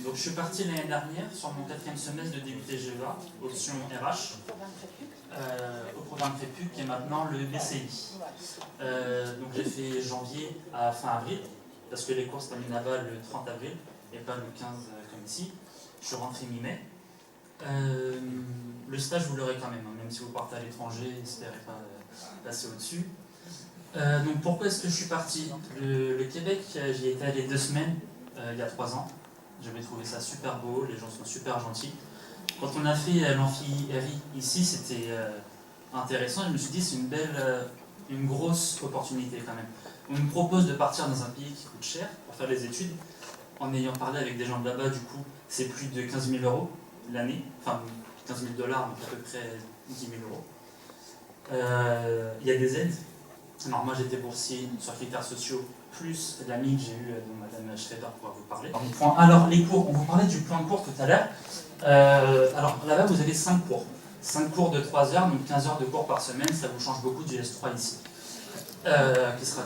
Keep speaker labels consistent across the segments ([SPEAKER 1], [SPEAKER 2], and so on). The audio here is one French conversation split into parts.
[SPEAKER 1] Donc je suis parti l'année dernière sur mon 4e semestre de DUT GEA, option RH, au programme FEPUC qui est maintenant le BCI. Donc j'ai fait janvier à fin avril, parce que les cours se terminent là-bas le 30 avril et pas le 15 comme ici. Je suis rentré mi-mai. Le stage vous l'aurez quand même, hein, même si vous partez à l'étranger, n'espérez pas passer au-dessus. Donc pourquoi est-ce que je suis parti? Le Québec, j'y étais allé 2 semaines il y a 3 ans. J'avais trouvé ça super beau, les gens sont super gentils. Quand on a fait l'amphi RI ici, c'était intéressant. Je me suis dit c'est une grosse opportunité quand même. On me propose de partir dans un pays qui coûte cher pour faire les études. En ayant parlé avec des gens de là-bas, du coup, c'est plus de 15 000 euros l'année, enfin 15 000 $, donc à peu près 10 000 euros. Il y a des aides. Alors moi j'étais boursier sur critères sociaux, plus l'ami que j'ai eu dont Madame Schreiber pourra vous parler. Alors les cours, on vous parlait du plan de cours tout à l'heure. Alors là-bas vous avez 5 cours. 5 cours de 3 heures, donc 15 heures de cours par semaine, ça vous change beaucoup du S3 ici. Qui sera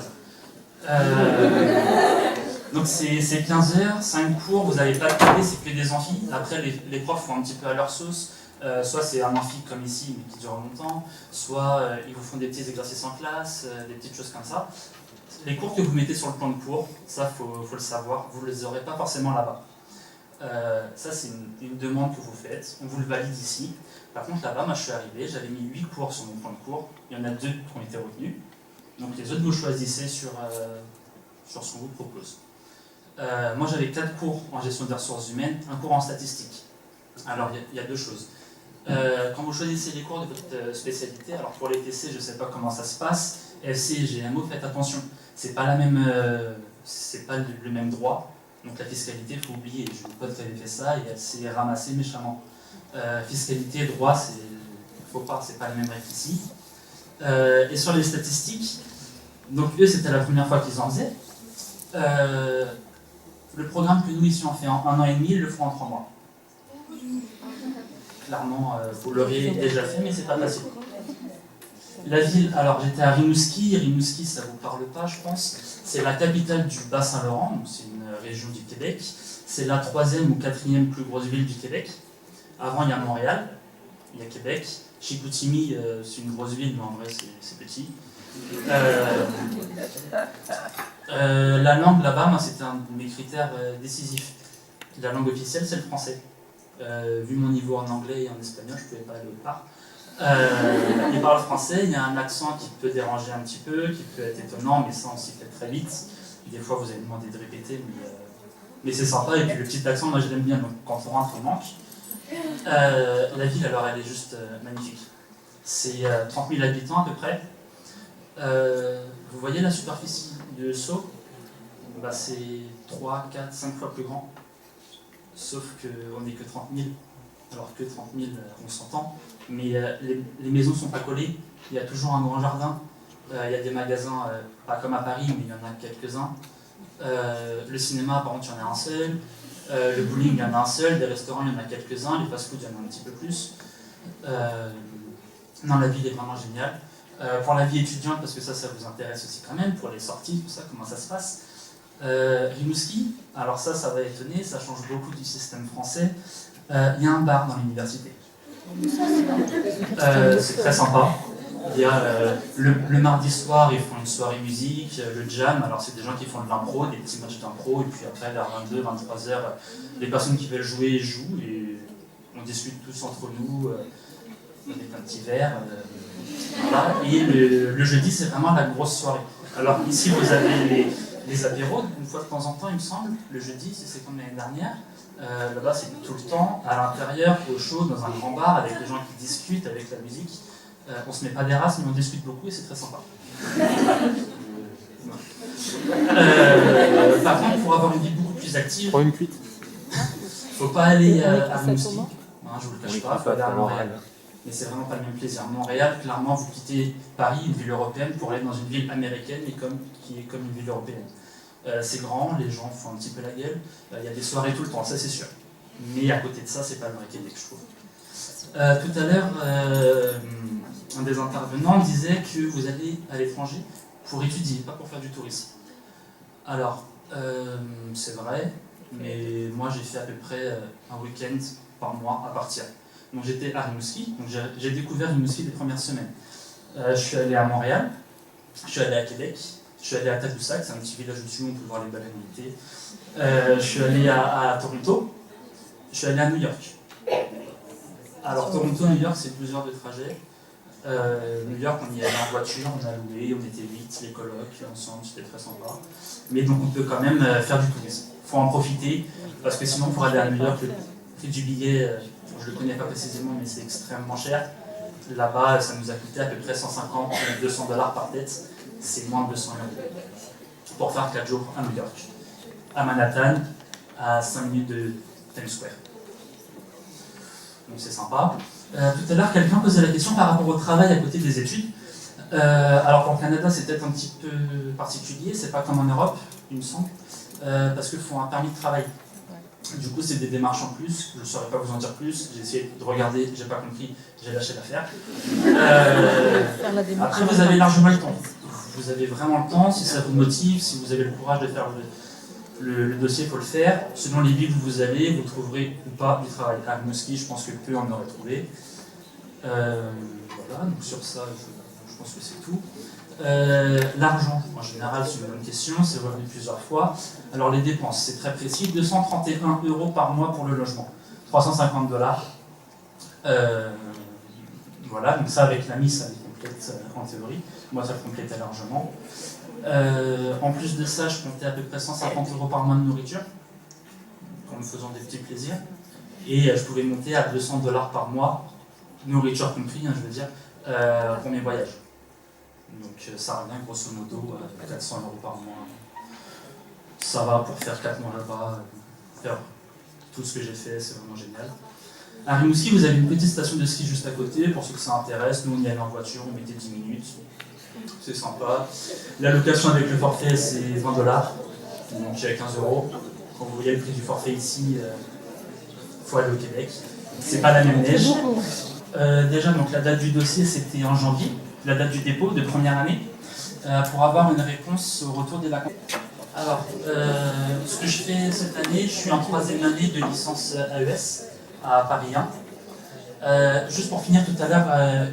[SPEAKER 1] donc c'est 15 heures, 5 cours, vous n'avez pas de TD, c'est que des amphis. Après les profs font un petit peu à leur sauce. Soit c'est un amphi comme ici, mais qui dure longtemps, soit ils vous font des petits exercices en classe, des petites choses comme ça. Les cours que vous mettez sur le plan de cours, ça faut le savoir, vous ne les aurez pas forcément là-bas. Ça c'est une demande que vous faites, on vous le valide ici. Par contre là-bas, moi je suis arrivé, j'avais mis 8 cours sur mon plan de cours, il y en a 2 qui ont été retenus. Donc les autres vous choisissez sur ce qu'on vous propose. Moi j'avais 4 cours en gestion des ressources humaines, un cours en statistique. Alors il y a 2 choses. Quand vous choisissez les cours de votre spécialité, alors pour les TC, je ne sais pas comment ça se passe. FC, GMO, faites attention. C'est pas le même droit. Donc la fiscalité, il faut oublier. J'ai une pote qui avait fait ça et elle s'est ramassée méchamment. Fiscalité, droit, faut pas, c'est pas les mêmes règles ici. Et sur les statistiques, donc eux, c'était la première fois qu'ils en faisaient. Le programme que nous ici on fait en 1 an et demi, ils le font en 3 mois. Clairement, vous l'auriez déjà fait, mais c'est pas facile. La ville, alors j'étais à Rimouski. Rimouski, ça vous parle pas, je pense. C'est la capitale du Bas-Saint-Laurent, donc c'est une région du Québec. C'est la 3e ou 4e plus grosse ville du Québec. Avant, il y a Montréal, il y a Québec. Chicoutimi, c'est une grosse ville, mais en vrai, c'est petit. La langue là-bas, moi, c'était un de mes critères décisifs. La langue officielle, c'est le français. Vu mon niveau en anglais et en espagnol, je ne pouvais pas aller autre part. Il parle français, il y a un accent qui peut déranger un petit peu, qui peut être étonnant, mais ça on s'y fait très vite. Et des fois vous allez demander de répéter, mais c'est sympa. Et puis le petit accent, moi je l'aime bien, donc quand on rentre, on manque. La ville, alors elle est juste magnifique. C'est 30 000 habitants à peu près. Vous voyez la superficie de Sceaux, bah, c'est 3, 4, 5 fois plus grand. Sauf qu'on n'est que 30 000, alors que 30 000, on s'entend. Mais les maisons ne sont pas collées, il y a toujours un grand jardin, il y a des magasins, pas comme à Paris, mais il y en a quelques-uns. Le cinéma, par contre, il y en a un seul. Le bowling, il y en a un seul. Des restaurants, il y en a quelques-uns. Les fast-food, il y en a un petit peu plus. Non, la ville est vraiment géniale. Pour la vie étudiante, parce que ça vous intéresse aussi quand même, pour les sorties, tout ça, comment ça se passe. Rimouski, alors ça va étonner, ça change beaucoup du système français. Il y a un bar dans l'université. C'est très sympa. Il y a, le mardi soir, ils font une soirée musique, le jam. Alors c'est des gens qui font de l'impro, des petits matchs d'impro, et puis après vers 22, 23 heures, les personnes qui veulent jouer jouent, et on discute tous entre nous, on est un petit verre. Voilà. Et le jeudi, c'est vraiment la grosse soirée. Alors ici, vous avez les apéros, une fois de temps en temps, il me semble, le jeudi, c'est comme l'année dernière. Là-bas, c'est tout le temps, à l'intérieur, au chaud, dans un grand bar, avec des gens qui discutent, avec la musique. On se met pas des races, mais on discute beaucoup et c'est très sympa. Par contre, pour avoir une vie beaucoup plus active,
[SPEAKER 2] Prends une cuite.
[SPEAKER 1] Faut pas aller à Rimouski, je vous le cache pas, il faut aller à Montréal. Mais c'est vraiment pas le même plaisir. Montréal, clairement, vous quittez Paris, une ville européenne, pour aller dans une ville américaine, mais qui est comme une ville européenne. C'est grand, les gens font un petit peu la gueule, il y a des soirées tout le temps, ça c'est sûr. Mais à côté de ça, c'est pas le vrai Québec, je trouve. Tout à l'heure, un des intervenants disait que vous allez à l'étranger pour étudier, pas pour faire du tourisme. Alors, c'est vrai, mais moi j'ai fait à peu près un week-end par mois à partir. Donc j'étais à Rimouski, donc j'ai découvert Rimouski les premières semaines. Je suis allé à Montréal, je suis allé à Québec, je suis allé à Tadoussac, c'est un petit village au-dessus, on peut voir les baleines en été. Je suis allé à Toronto, je suis allé à New York. Alors Toronto, New York, c'est 2 heures de trajet. New York, on y allait en voiture, on a loué, on était 8, les colocs, ensemble, c'était très sympa. Mais donc on peut quand même faire du tourisme. Il faut en profiter, parce que sinon pour aller à New York, le prix du billet, je ne le connais pas précisément, mais c'est extrêmement cher. Là-bas, ça nous a coûté à peu près 150 ou 200 dollars par tête, c'est moins de 200 euros. Pour faire 4 jours à New York. À Manhattan, à 5 minutes de Times Square. Donc c'est sympa. Tout à l'heure, quelqu'un posait la question par rapport au travail à côté des études. Alors pour le Canada, c'est peut-être un petit peu particulier, c'est pas comme en Europe, il me semble, parce qu'il faut un permis de travail. Du coup, c'est des démarches en plus, je ne saurais pas vous en dire plus, j'ai essayé de regarder, j'ai pas compris, j'ai lâché l'affaire. Après, vous avez largement le temps. Vous avez vraiment le temps, si ça vous motive, si vous avez le courage de faire le dossier, il faut le faire. Selon les villes où vous allez, vous trouverez ou pas du travail. À Rimouski, je pense que peu en auraient trouvé. Voilà, donc sur ça, je pense que c'est tout. L'argent, en général, c'est une bonne question, c'est revenu plusieurs fois. Alors les dépenses, c'est très précis, 231 € par mois pour le logement, 350 dollars. Voilà, donc ça avec l'AMI, ça les complète en théorie. Moi, ça le complétait largement. En plus de ça, je comptais à peu près 150 € par mois de nourriture, en me faisant des petits plaisirs. Et je pouvais monter à 200 dollars par mois, nourriture compris, hein, je veux dire, pour mes voyages. Donc ça revient grosso modo à 400 € par mois. Ça va pour faire 4 mois là-bas, faire tout ce que j'ai fait, c'est vraiment génial. À Rimouski, vous avez une petite station de ski juste à côté, pour ceux que ça intéresse. Nous, on y allait en voiture, on mettait 10 minutes. C'est sympa. La location avec le forfait, c'est 20 $, donc il y a 15 €. Quand vous voyez le prix du forfait ici, il faut aller au Québec. C'est pas la même neige. Déjà, donc, la date du dossier, c'était en janvier, la date du dépôt de première année, pour avoir une réponse au retour des vacances. Alors, ce que je fais cette année, je suis en 3e année de licence AES à Paris 1. Juste pour finir tout à l'heure,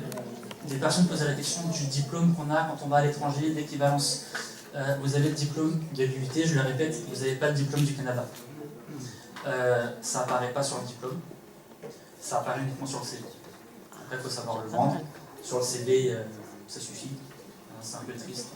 [SPEAKER 1] des personnes posaient la question du diplôme qu'on a quand on va à l'étranger, l'équivalence. Vous avez le diplôme de l'UT, je le répète, vous n'avez pas le diplôme du Canada. Ça apparaît pas sur le diplôme, ça apparaît uniquement sur le CV. Après, il faut savoir le vendre. Sur le CV, ça suffit. C'est un peu triste.